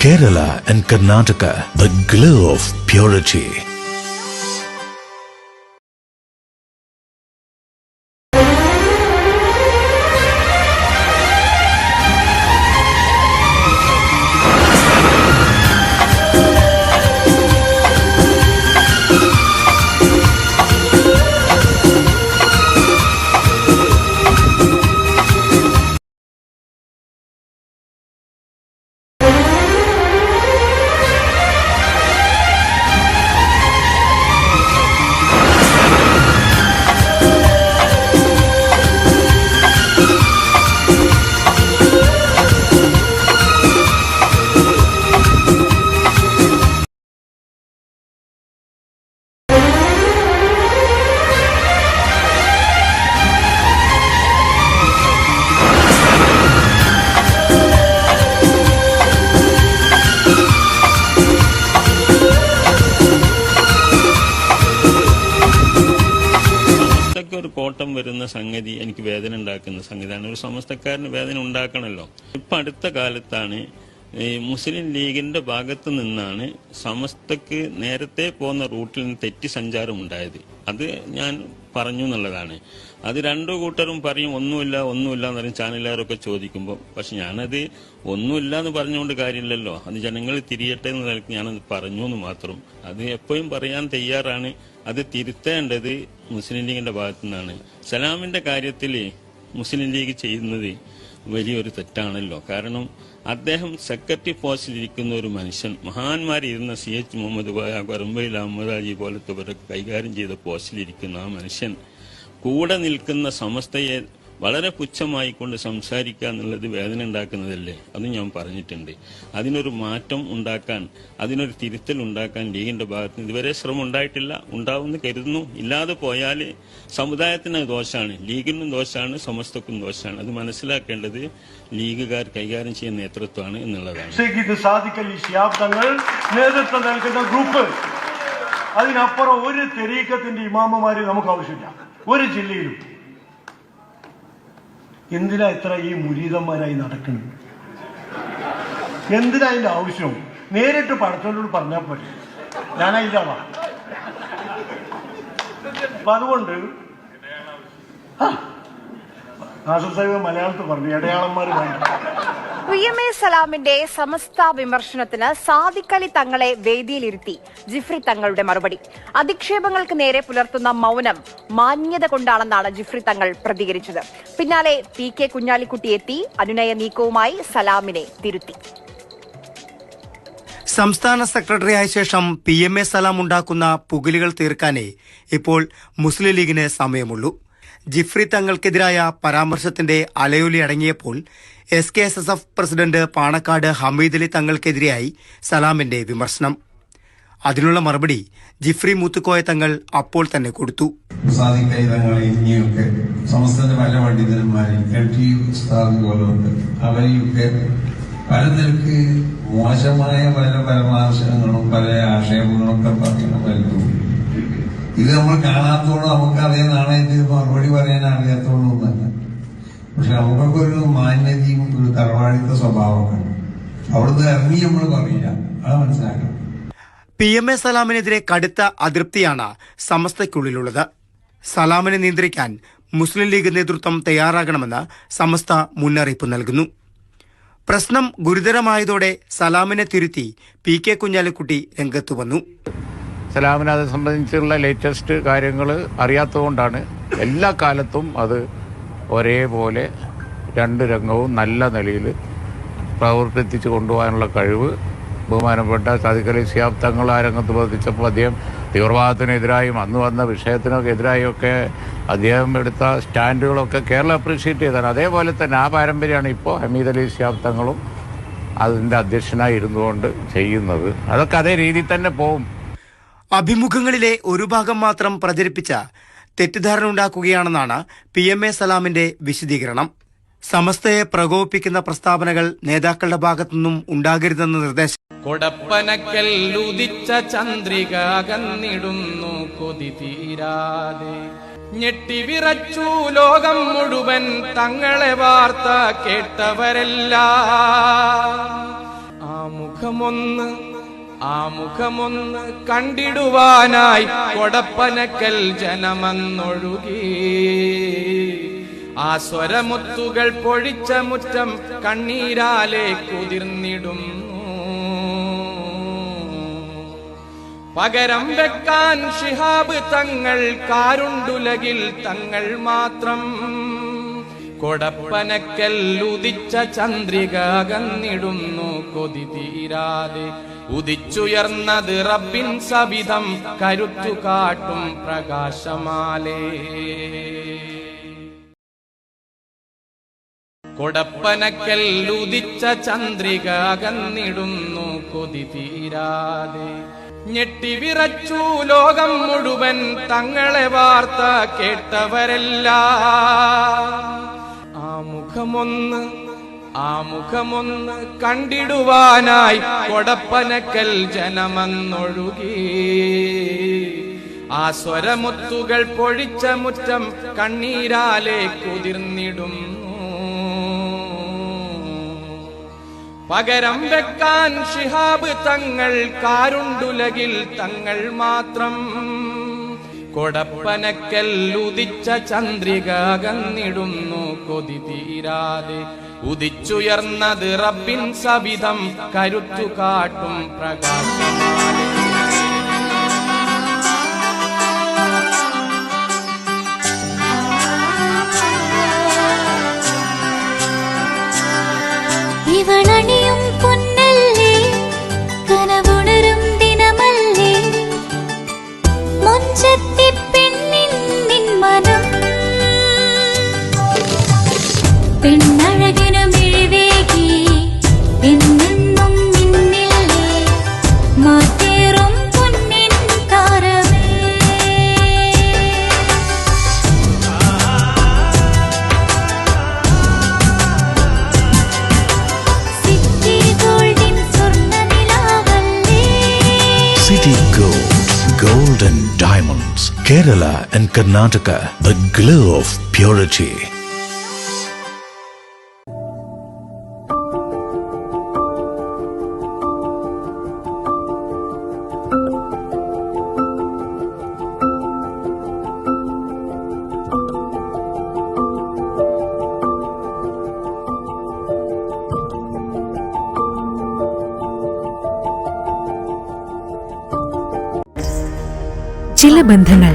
Kerala and Karnataka, the glow of purity. ഒരു കോട്ടം വരുന്ന സംഗതി എനിക്ക് വേദന ഉണ്ടാക്കുന്ന സംഗതിയാണ്. ഒരു സമസ്തക്കാരന് വേദന ഉണ്ടാക്കണമല്ലോ. ഇപ്പം അടുത്ത കാലത്താണ് മുസ്ലിം ലീഗിന്റെ ഭാഗത്ത് നിന്നാണ് സമസ്തക്ക് നേരത്തെ പോകുന്ന റൂട്ടിൽ നിന്ന് തെറ്റി സഞ്ചാരം ഉണ്ടായത്. അത് ഞാൻ പറഞ്ഞു എന്നുള്ളതാണ്. അത് രണ്ടു കൂട്ടരും പറയും ഒന്നുമില്ല എന്ന് പറയും ചാനലുകാരൊക്കെ ചോദിക്കുമ്പോൾ. പക്ഷെ ഞാനത് ഒന്നുമില്ല എന്ന് പറഞ്ഞുകൊണ്ട് കാര്യമില്ലല്ലോ. അത് ജനങ്ങൾ തിരിയട്ടെ എന്ന് നിലയ്ക്ക് ഞാനത് പറഞ്ഞു എന്ന് മാത്രം. അത് എപ്പോഴും പറയാൻ തയ്യാറാണ്. അത് തിരുത്തേണ്ടത് മുസ്ലിം ലീഗിന്റെ ഭാഗത്തു നിന്നാണ്. സലാമിന്റെ കാര്യത്തിൽ മുസ്ലിം ലീഗ് ചെയ്യുന്നത് വലിയൊരു തെറ്റാണല്ലോ. കാരണം അദ്ദേഹം സെക്രട്ടറി പോസ്റ്റിലിരിക്കുന്ന ഒരു മനുഷ്യൻ, മഹാന്മാരിരുന്ന CH മുഹമ്മദ് കോയ, കൊരമ്പയിൽ അഹമ്മദ് ഹാജി പോലത്തെവരൊക്കെ കൈകാര്യം ചെയ്ത പോസ്റ്റിലിരിക്കുന്ന ആ മനുഷ്യൻ കൂടെ നിൽക്കുന്ന സമസ്തയെ വളരെ പുച്ഛമായിക്കൊണ്ട് സംസാരിക്കുക എന്നുള്ളത് വേദന ഉണ്ടാക്കുന്നതല്ലേ. അതും ഞാൻ പറഞ്ഞിട്ടുണ്ട്. അതിനൊരു മാറ്റം ഉണ്ടാക്കാൻ, അതിനൊരു തിരുത്തൽ ഉണ്ടാക്കാൻ ലീഗിന്റെ ഭാഗത്ത് നിന്ന് ഇതുവരെ ശ്രമം ഉണ്ടായിട്ടില്ല. ഉണ്ടാവുമെന്ന് കരുതുന്നു. ഇല്ലാതെ പോയാൽ സമുദായത്തിന് ദോഷമാണ്, ലീഗിനും ദോഷമാണ്, സമസ്തക്കും ദോഷമാണ്. അത് മനസ്സിലാക്കേണ്ടത് ലീഗുകാർ കൈകാര്യം ചെയ്യുന്ന നേതൃത്വമാണ് എന്നുള്ളതാണ്. നേതൃത്വം നൽകുന്ന ഗ്രൂപ്പ്, അതിനപ്പുറം ഒരു തെരീക്കത്തിന്റെ ഇമാമമാര് നമുക്ക് ആവശ്യമില്ല ഒരു ജില്ലയിലും. എന്തിനാ ഇത്ര ഈ മുരീദന്മാരായി നടക്കുന്നത്? എന്തിനാ അതിന്റെ ആവശ്യം? നേരിട്ട് പടച്ചോനോട് പറഞ്ഞാൽ പറ്റും. ഞാനതിൻ്റെ ആളാണ്. അപ്പൊ അതുകൊണ്ട് നാസർ സാഹിബ് മലയാളത്തിൽ പറഞ്ഞു ഇടയാളന്മാർ വേണ്ട. PMA സലാമിന്റെ സമസ്ത വിമർശനത്തിന് സാദിഖ് അലി തങ്ങളെ വേദിയിലിരുത്തി ജിഫ്രി തങ്ങളുടെ മറുപടി. അധിക്ഷേപങ്ങൾക്ക് നേരെ പുലർത്തുന്ന മൗനം മാന്യത കൊണ്ടാണെന്നാണ് ജിഫ്രി തങ്ങൾ പ്രതികരിച്ചത്. പിന്നാലെ PK കുഞ്ഞാലിക്കുട്ടി എത്തി അനുനയ നീക്കവുമായി സലാമിനെ തിരുത്തി. സംസ്ഥാന സെക്രട്ടറിയായ ശേഷം PMA സലാം ഉണ്ടാക്കുന്ന പുകിലുകൾ തീർക്കാനേ ഇപ്പോൾ മുസ്ലിം ലീഗിന് സമയമുള്ളൂ. ജിഫ്രി തങ്ങൾക്കെതിരായ പരാമർശത്തിന്റെ അലയൊലി അടങ്ങിയപ്പോൾ SKSSF പ്രസിഡന്റ് പാണക്കാട് ഹമീദ് അലി തങ്ങൾക്കെതിരെയായി സലാമിന്റെ വിമർശനം. അതിനുള്ള മറുപടി ജിഫ്രി മൂത്തുക്കോയ തങ്ങൾ അപ്പോൾ തന്നെ കൊടുത്തു. സമസ്തന്റെ പല പണ്ഡിതന്മാരും പോലുണ്ട്, അവരെയൊക്കെ പല നിലക്ക് മോശമായ പല പരാമർശങ്ങളും പല ആക്ഷേപങ്ങളും ഒക്കെ പറയുന്ന പലതും ഇത് നമ്മൾ കാണാത്തോളം നമുക്ക് അതേ നാണയത്തിൽ മറുപടി പറയാൻ അറിയാത്തോളം തന്നെ. പക്ഷെ നമുക്കൊക്കെ ഒരു മാന്യതയും ഒരു തറവാടിത്ത സ്വഭാവമൊക്കെ അവിടുന്ന് ഇറങ്ങി നമ്മൾ പറയില്ല. അത് മനസ്സിലാക്കണം. PMA സലാമിനെതിരെ കടുത്ത അതൃപ്തിയാണ് സമസ്തയ്ക്കുള്ളിലുള്ളത്. സലാമിനെ നിയന്ത്രിക്കാൻ മുസ്ലിം ലീഗ് നേതൃത്വം തയ്യാറാകണമെന്ന് സമസ്ത മുന്നറിയിപ്പ് നൽകുന്നു. പ്രശ്നം ഗുരുതരമായതോടെ സലാമിനെ തിരുത്തി PK കുഞ്ഞാലിക്കുട്ടി രംഗത്തു വന്നു. സലാമിനെ അത് സംബന്ധിച്ചുള്ള ലേറ്റസ്റ്റ് കാര്യങ്ങൾ അറിയാത്തതുകൊണ്ടാണ് എല്ലാ കാലത്തും അത് ഒരേപോലെ രണ്ട് രംഗവും നല്ല നിലയിൽ പ്രവർത്തിച്ചു കൊണ്ടുപോകാനുള്ള കഴിവ് ബഹുമാനപ്പെട്ട സാദിഖ് അലി ശിഹാബ് തങ്ങൾ ആ രംഗത്ത് പ്രവർത്തിച്ചപ്പോൾ അദ്ദേഹം തീവ്രവാദത്തിനെതിരായും അന്ന് വന്ന വിഷയത്തിനൊക്കെ എതിരായൊക്കെ അദ്ദേഹം എടുത്ത സ്റ്റാൻഡുകളൊക്കെ കേരളം അപ്രീഷിയേറ്റ് ചെയ്തതാണ്. അതേപോലെ തന്നെ ആ പാരമ്പര്യമാണ് ഇപ്പോൾ ഹമീദ് അലി ശിഹാബ് തങ്ങളും അതിൻ്റെ അധ്യക്ഷനായി ഇരുന്നുകൊണ്ട് ചെയ്യുന്നത്. അതൊക്കെ അതേ രീതിയിൽ തന്നെ പോകും. അഭിമുഖങ്ങളിലെ ഒരു ഭാഗം മാത്രം പ്രചരിപ്പിച്ച തെറ്റിദ്ധാരണ ഉണ്ടാക്കുകയാണെന്നാണ് PMA സലാമിന്റെ വിശദീകരണം. സമസ്തയെ പ്രകോപിപ്പിക്കുന്ന പ്രസ്താവനകൾ നേതാക്കളുടെ ഭാഗത്തുനിന്നും ഉണ്ടാകരുതെന്ന നിർദ്ദേശം. കൊടപ്പനക്കൽ ഉദിച്ച ചന്ദ്രിക അകന്നിടുന്നു കൊതി തീരാതെ, ഞെട്ടി വിറച്ചു ലോകം മുഴുവൻ തങ്ങളെ വാർത്ത കേട്ടവരെല്ലാം. ആ ആ മുഖമൊന്ന് കണ്ടിടുവാനായി കൊടപ്പനക്കൽ ജനമന്നൊഴുകി. ആ സ്വരമുത്തുകൾ പൊഴിച്ച മുറ്റം കണ്ണീരാലെ കുതിർന്നിടുന്നു. പകരം വെക്കാൻ ശിഹാബ് തങ്ങൾ കാരുണ്ടുലകിൽ തങ്ങൾ മാത്രം. കൊടപ്പനക്കൽ ഉദിച്ച ചന്ദ്രിക അകന്നിടുന്നു കൊതി തീരാതെ. ഉദിച്ചുയർന്നത് റബ്ബിൻ സവിധം കരുത്തു കാട്ടും പ്രകാശമാലേ. കൊടപ്പനക്കൽ ഉദിച്ച ചന്ദ്രിക അകന്നിടുന്നു കൊതി തീരാതെ. ഞെട്ടിവിറച്ചു ലോകം മുഴുവൻ തങ്ങളെ വാർത്ത കേട്ടവരെല്ലാം. ആ മുഖമൊന്ന് കണ്ടിടുവാനായി കൊടപ്പനക്കൽ ജനമന്നൊഴുകി. ആ സ്വരമുത്തുകൾ പൊഴിച്ച മുറ്റം കണ്ണീരാലെ കുതിർന്നിടുന്നു. പകരം വെക്കാൻ ശിഹാബ് തങ്ങൾ കാരുണ്ടുലകിൽ തങ്ങൾ മാത്രം. കൊടപ്പനക്കൽ ഉദിച്ച ചന്ദ്രിക അകന്നിടുന്നു കൊതി തീരാതെ. ഉദിച്ചുയർന്നത് റബ്ബിൻ സവിധം കരുത്തു കാട്ടും പ്രകാശമാലേ. ഇവളണിയും പൊന്നല്ലേ, കനവുണരും ദിനമല്ലേ, മുഞ്ചത്തി പെണ്ണിൻ മനം. പെണ്ണഴകിനു മിഴിവേകി എന്നെന്നും നിന്നില്ലേ, മാറ്റേറും പൊന്നിൻ താരമേ. City Gold, Gold and Diamonds, Kerala and Karnataka, the glow of purity. ചില ബന്ധങ്ങൾ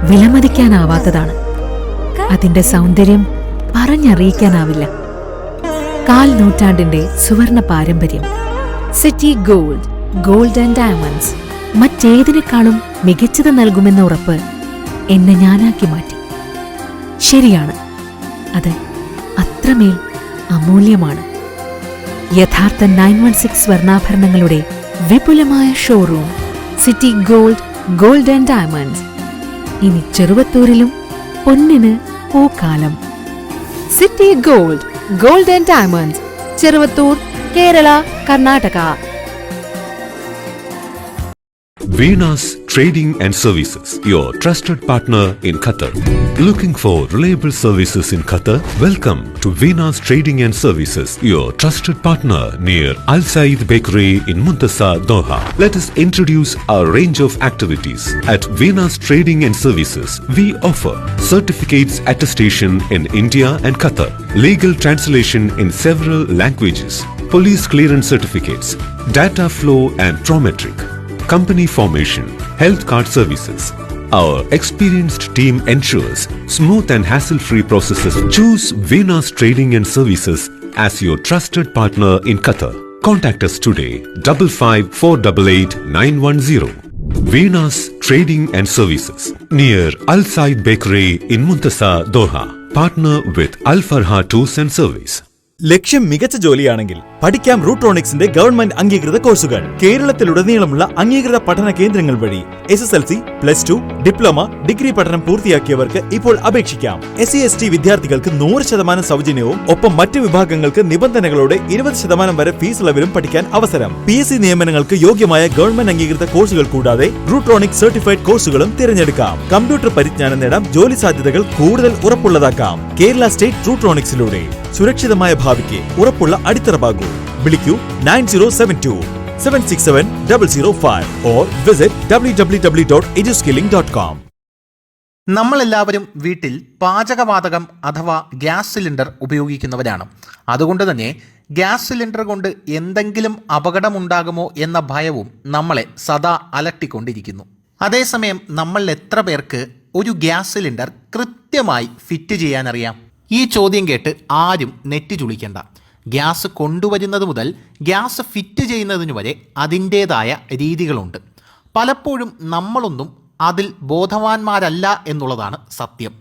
വിലമതിക്കാനാവാത്തതാണ്. അതിന്റെ സൗന്ദര്യം പറഞ്ഞറിയിക്കാനാവില്ല. 4 നൂറ്റാണ്ടിന്റെ സുവർണ പാരമ്പര്യം. City gold, gold and diamonds മറ്റേതിനേക്കാളും മികച്ചത് നൽകുമെന്ന ഉറപ്പ് എന്നെ ഞാനാക്കി മാറ്റി. ശരിയാണ്, അത് അത്രമേൽ അമൂല്യമാണ്. യഥാർത്ഥ 916 സ്വർണ്ണാഭരണങ്ങളുടെ വിപുലമായ showroom city gold, gold and diamonds. ഇനി ചെറുവത്തൂരിലും പൊന്നിന് പൂക്കാലം. City gold, gold and diamonds, Cheruvathur, Kerala, Karnataka. Venus Trading and Services, your trusted partner in Qatar. Looking for reliable services in Qatar? Welcome to Venus Trading and Services, your trusted partner near Al Said Bakery in Muntasa, Doha. Let us introduce our range of activities. At Venus Trading and Services, we offer certificates attestation in India and Qatar, legal translation in several languages, police clearance certificates, data flow and Prometric, company formation, health card services. Our experienced team ensures smooth and hassle-free processes. Choose Venus Trading and Services as your trusted partner in Qatar. Contact us today, 55488910. Venus Trading and Services, near Al Said Bakery in Muntasa, Doha. Partner with Al Farha Tours and Service. ലക്ഷ്യം മികച്ച ജോലിയാണെങ്കിൽ പഠിക്കാം റൂട്രോണിക്സിന്റെ government അംഗീകൃത കോഴ്സുകൾ. കേരളത്തിലുടനീളമുള്ള അംഗീകൃത പഠന കേന്ദ്രങ്ങൾ വഴി SSLC, +2, diploma, degree പഠനം പൂർത്തിയാക്കിയവർക്ക് ഇപ്പോൾ അപേക്ഷിക്കാം. SC/ST വിദ്യാർത്ഥികൾക്ക് 100% സൗജന്യവും ഒപ്പം മറ്റ് വിഭാഗങ്ങൾക്ക് നിബന്ധനകളോടെ 20% വരെ ഫീസ് ഇളവിലും പഠിക്കാൻ അവസരം. PSC നിയമനങ്ങൾക്ക് യോഗ്യമായ ഗവൺമെന്റ് അംഗീകൃത കോഴ്സുകൾ കൂടാതെ റൂട്രോണിക്സ് സർട്ടിഫൈഡ് കോഴ്സുകളും തിരഞ്ഞെടുക്കാം. കമ്പ്യൂട്ടർ പരിജ്ഞാനം നേടാം, ജോലി സാധ്യതകൾ കൂടുതൽ ഉറപ്പുള്ളതാക്കാം. കേരള സ്റ്റേറ്റ് റൂട്രോണിക്സിലൂടെ സുരക്ഷിതമായ ഭാവിക്ക് ഉറപ്പുള്ള അടിത്തറ പാകൂ. വിളിക്കൂ 9072 767 005 or visit www.eduskilling.com. നമ്മളെല്ലാവരും വീട്ടിൽ പാചകവാതകം അഥവാ ഗ്യാസ് സിലിണ്ടർ ഉപയോഗിക്കുന്നവരാണ്. അതുകൊണ്ട് തന്നെ ഗ്യാസ് സിലിണ്ടർ കൊണ്ട് എന്തെങ്കിലും അപകടമുണ്ടാകുമോ എന്ന ഭയവും നമ്മളെ സദാ അലട്ടിക്കൊണ്ടിരിക്കുന്നു. അതേസമയം നമ്മൾ എത്ര പേർക്ക് ഒരു ഗ്യാസ് സിലിണ്ടർ കൃത്യമായി ഫിറ്റ് ചെയ്യാനറിയാം? ഈ ചോദ്യം കേട്ട് ആരും നെറ്റി ചുളിക്കേണ്ട. ഗ്യാസ് കൊണ്ടുവരുന്നത് മുതൽ ഗ്യാസ് ഫിറ്റ് ചെയ്യുന്നതിന് വരെ അതിൻ്റേതായ രീതികളുണ്ട്. പലപ്പോഴും നമ്മളൊന്നും അതിൽ ബോധവാന്മാരല്ല എന്നുള്ളതാണ് സത്യം.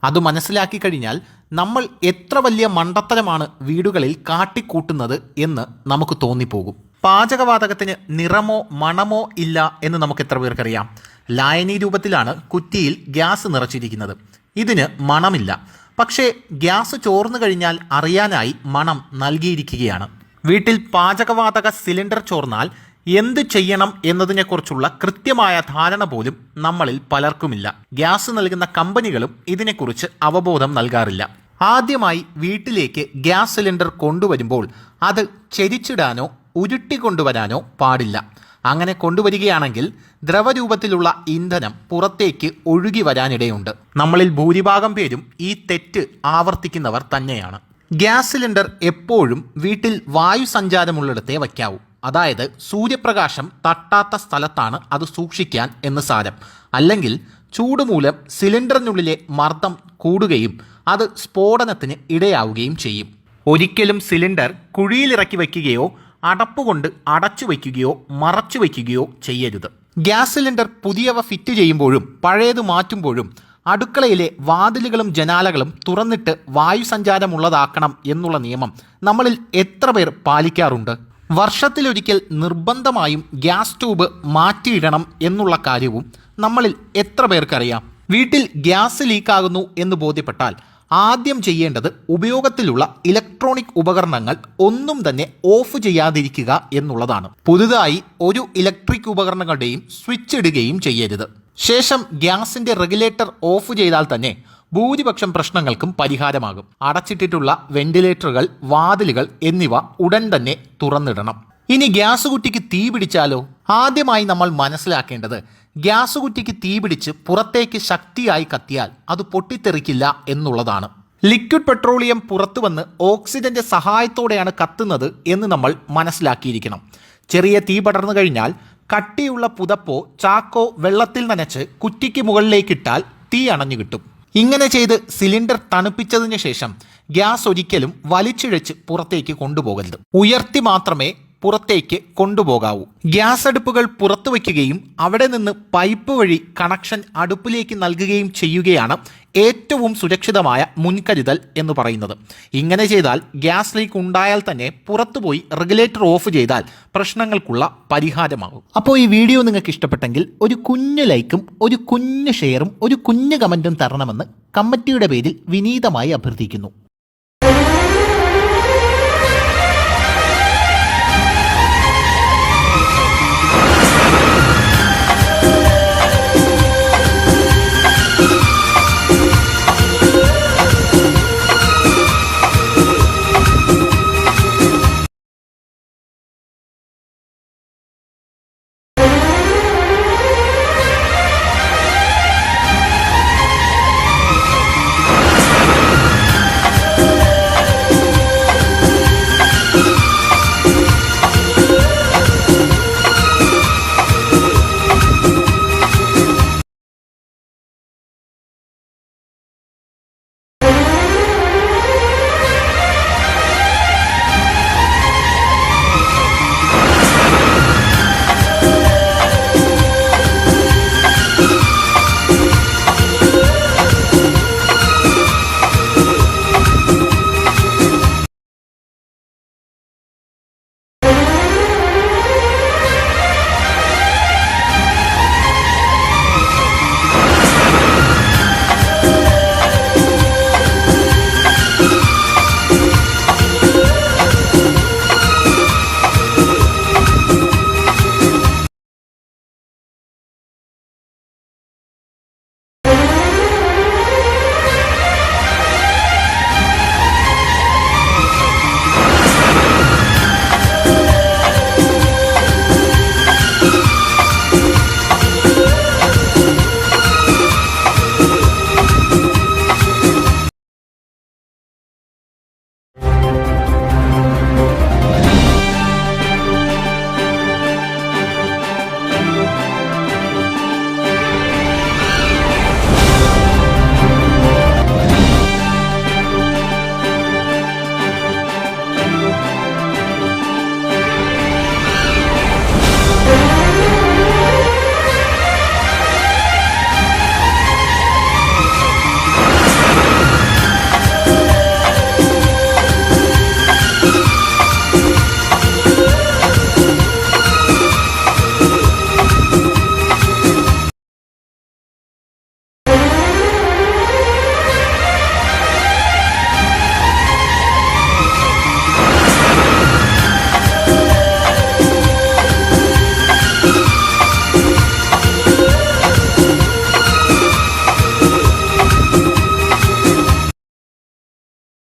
അത് മനസ്സിലാക്കി കഴിഞ്ഞാൽ നമ്മൾ എത്ര വലിയ മണ്ടത്തരമാണ് വീടുകളിൽ കാട്ടിക്കൂട്ടുന്നത് എന്ന് നമുക്ക് തോന്നിപ്പോകും. പാചകവാതകത്തിന് നിറമോ മണമോ ഇല്ല എന്ന് നമുക്ക് എത്ര പേർക്കറിയാം? ലായനി രൂപത്തിലാണ് കുറ്റിയിൽ ഗ്യാസ് നിറച്ചിരിക്കുന്നത്. ഇതിന് മണമില്ല. പക്ഷേ ഗ്യാസ് ചോർന്നു കഴിഞ്ഞാൽ അറിയാനായി മണം നൽകിയിരിക്കുകയാണ്. വീട്ടിൽ പാചകവാതക സിലിണ്ടർ ചോർന്നാൽ എന്ത് ചെയ്യണം എന്നതിനെക്കുറിച്ചുള്ള കൃത്യമായ ധാരണ പോലും നമ്മളിൽ പലർക്കുമില്ല. ഗ്യാസ് നൽകുന്ന കമ്പനികളും ഇതിനെക്കുറിച്ച് അവബോധം നൽകാറില്ല. ആദ്യമായി വീട്ടിലേക്ക് ഗ്യാസ് സിലിണ്ടർ കൊണ്ടുവരുമ്പോൾ അത് ചെരിച്ചിടാനോ ഉരുട്ടിക്കൊണ്ടുവരാനോ പാടില്ല. അങ്ങനെ കൊണ്ടുവരികയാണെങ്കിൽ ദ്രവരൂപത്തിലുള്ള ഇന്ധനം പുറത്തേക്ക് ഒഴുകി വരാനിടയുണ്ട്. നമ്മളിൽ ഭൂരിഭാഗം പേരും ഈ തെറ്റ് ആവർത്തിക്കുന്നവർ തന്നെയാണ്. ഗ്യാസ് സിലിണ്ടർ എപ്പോഴും വീട്ടിൽ വായു സഞ്ചാരമുള്ളിടത്തേ വയ്ക്കാവൂ. അതായത് സൂര്യപ്രകാശം തട്ടാത്ത സ്ഥലത്താണ് അത് സൂക്ഷിക്കാൻ എന്ന് സാരം. അല്ലെങ്കിൽ ചൂട് മൂലം സിലിണ്ടറിനുള്ളിലെ മർദ്ദം കൂടുകയും അത് സ്ഫോടനത്തിന് ഇടയാവുകയും ചെയ്യും. ഒരിക്കലും സിലിണ്ടർ കുഴിയിലിറക്കി വയ്ക്കുകയോ അടപ്പുകൊണ്ട് അടച്ചു വയ്ക്കുകയോ മറച്ചു വയ്ക്കുകയോ ചെയ്യരുത്. ഗ്യാസ് സിലിണ്ടർ പുതിയവ ഫിറ്റ് ചെയ്യുമ്പോഴും പഴയത് മാറ്റുമ്പോഴും അടുക്കളയിലെ വാതിലുകളും ജനാലകളും തുറന്നിട്ട് വായു സഞ്ചാരമുള്ളതാക്കണം എന്നുള്ള നിയമം നമ്മളിൽ എത്ര പേർ പാലിക്കാറുണ്ട്? വർഷത്തിലൊരിക്കൽ നിർബന്ധമായും ഗ്യാസ് ട്യൂബ് മാറ്റിയിടണം എന്നുള്ള കാര്യവും നമ്മളിൽ എത്ര പേർക്കറിയാം? വീട്ടിൽ ഗ്യാസ് ലീക്കാകുന്നു എന്ന് ബോധ്യപ്പെട്ടാൽ ആദ്യം ചെയ്യേണ്ടത് ഉപയോഗത്തിലുള്ള ഇലക്ട്രോണിക് ഉപകരണങ്ങൾ ഒന്നും തന്നെ ഓഫ് ചെയ്യാതിരിക്കുക എന്നുള്ളതാണ്. പുതുതായി ഒരു ഇലക്ട്രിക് ഉപകരണങ്ങളുടെയും സ്വിച്ച് ഇടുകയും ചെയ്യരുത്. ശേഷം ഗ്യാസിന്റെ റെഗുലേറ്റർ ഓഫ് ചെയ്താൽ തന്നെ ഭൂരിപക്ഷം പ്രശ്നങ്ങൾക്കും പരിഹാരമാകും. അടച്ചിട്ടിട്ടുള്ള വെന്റിലേറ്ററുകൾ, വാതിലുകൾ എന്നിവ ഉടൻ തന്നെ തുറന്നിടണം. ഇനി ഗ്യാസ് കുറ്റിക്ക് തീ പിടിച്ചാലോ? ആദ്യമായി നമ്മൾ മനസ്സിലാക്കേണ്ടത് ഗ്യാസ് കുറ്റിക്ക് തീ പിടിച്ച് പുറത്തേക്ക് ശക്തിയായി കത്തിയാൽ അത് പൊട്ടിത്തെറിക്കില്ല എന്നുള്ളതാണ്. ലിക്വിഡ് പെട്രോളിയം പുറത്തു വന്ന് ഓക്സിജന്റെ സഹായത്തോടെയാണ് കത്തുന്നത് എന്ന് നമ്മൾ മനസ്സിലാക്കിയിരിക്കണം. ചെറിയ തീ പടർന്നു കഴിഞ്ഞാൽ കട്ടിയുള്ള പുതപ്പോ ചാക്കോ വെള്ളത്തിൽ നനച്ച് കുറ്റിക്ക് മുകളിലേക്കിട്ടാൽ തീ അണഞ്ഞു കിട്ടും. ഇങ്ങനെ ചെയ്ത് സിലിണ്ടർ തണുപ്പിച്ചതിന് ശേഷം ഗ്യാസ് ഒരിക്കലും വലിച്ചിഴച്ച് പുറത്തേക്ക് കൊണ്ടുപോകരുത്. ഉയർത്തി മാത്രമേ പുറത്തേക്ക് കൊണ്ടുപോകാവൂ. ഗ്യാസ് അടുപ്പുകൾ പുറത്തു വയ്ക്കുകയും അവിടെ നിന്ന് പൈപ്പ് വഴി കണക്ഷൻ അടുപ്പിലേക്ക് നൽകുകയും ചെയ്യുകയാണ് ഏറ്റവും സുരക്ഷിതമായ മുൻകരുതൽ എന്ന് പറയുന്നത്. ഇങ്ങനെ ചെയ്താൽ ഗ്യാസ് ലീക്ക് ഉണ്ടായാൽ തന്നെ പുറത്തുപോയി റെഗുലേറ്റർ ഓഫ് ചെയ്താൽ പ്രശ്നങ്ങൾക്കുള്ള പരിഹാരമാകും. അപ്പോൾ ഈ വീഡിയോ നിങ്ങൾക്ക് ഇഷ്ടപ്പെട്ടെങ്കിൽ ഒരു കുഞ്ഞു ലൈക്കും ഒരു കുഞ്ഞു ഷെയറും ഒരു കുഞ്ഞു കമൻറ്റും തരണമെന്ന് കമ്മിറ്റിയുടെ പേരിൽ വിനീതമായി അഭ്യർത്ഥിക്കുന്നു.